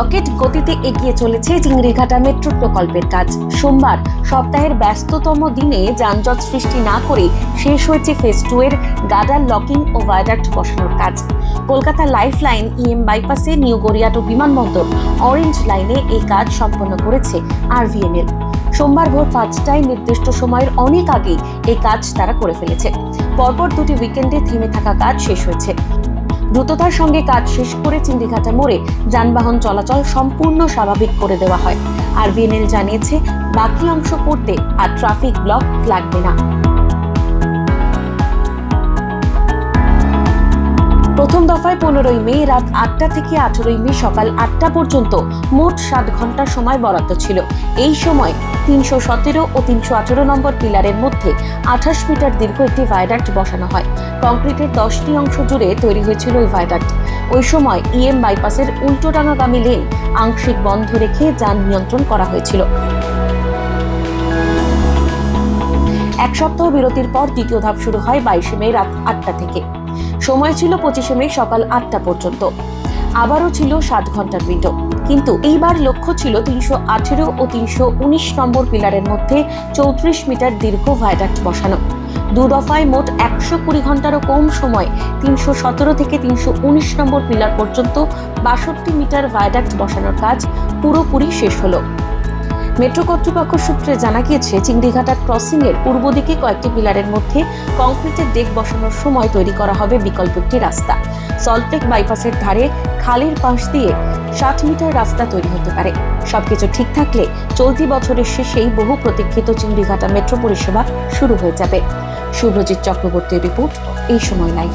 Rocket গতিতে এগিয়ে চলেছে চিংড়িঘাটা মেট্রো প্রকল্পের কাজ। সোমবার সপ্তাহের ব্যস্ততম দিনে যানজট সৃষ্টি না করে শেষ হয়েছে ফেজ 2 এর গার্ডার লকিং ও ভায়াডাক্ট বসানোর কাজ। কলকাতা লাইফ লাইন বাইপাসে নিউ গড়িয়াহাট বিমানবন্দর অরেঞ্জ লাইনে এই কাজ সম্পন্ন করেছে RVNL। সোমবার ভোর 5টায় নির্দিষ্ট সময়ের অনেক আগেই এই কাজ তারা করে ফেলেছে। পরপর দুটি উইকেন্ডে থেমে থাকা কাজ শেষ হয়েছে। দ্রুততার সঙ্গে কাজ শেষ করে চিংড়িঘাটা মোড়ে যানবাহন চলাচল সম্পূর্ণ স্বাভাবিক করে দেওয়া হয়। RVNL জানিয়েছে বাকি অংশ করতে আর ট্রাফিক ব্লক লাগবে না। প্রথম দফায় 15ই মে রাত 8টা থেকে 18ই মে সকাল 8টা পর্যন্ত মোট 7 ঘন্টা সময় বরাদ্দ ছিল। এই সময় 317 ও 318 নম্বর পিলারের মধ্যে 28 মিটার দীর্ঘ একটি ভায়াডাক্ট বসানো হয়। কংক্রিটের 10টি অংশ জুড়ে তৈরি হয়েছিল এই ভায়াডাক্ট। ওই সময় বাইপাসের উল্টোডাঙ্গাগামী লেন আংশিক বন্ধ রেখে যান নিয়ন্ত্রণ করা হয়েছিল। এক সপ্তাহ বিরতির পর দ্বিতীয় ধাপ শুরু হয় 22শে মে রাত 8টা থেকে। সময় ছিল 25শে মে সকাল 8টা পর্যন্ত। আবারও ছিল 7 ঘন্টার উইন্ডো, কিন্তু এইবার লক্ষ্য ছিল 318 ও 319 নম্বর পিলারের মধ্যে 34 মিটার দীর্ঘ ভায়াডাক্ট বসানো। দু দফায় মোট 120 ঘন্টারও কম সময় 317 থেকে 319 নম্বর পিলার পর্যন্ত 62 মিটার ভায়াডাক্ট বসানোর কাজ পুরোপুরি শেষ হলো। মেট্রো কর্তৃপক্ষ সূত্রে জানা গিয়েছে, চিংড়িঘাটা ক্রসিং এর পূর্ব দিকে কয়েকটি পিলারের মধ্যে কংক্রিটের ডেক বসানোর সময় তৈরি করা হবে বিকল্প একটি রাস্তা। সল্টলেক বাইপাসের ধারে খালের পাশ দিয়ে 60 মিটার রাস্তা তৈরি হতে পারে। সবকিছু ঠিক থাকলে চলতি বছরের শেষেই বহু প্রতীক্ষিত চিংড়িঘাটা মেট্রো পরিষেবা শুরু হয়ে যাবে। শুভজিৎ চক্রবর্তীর রিপোর্ট, এই সময় লাইভ।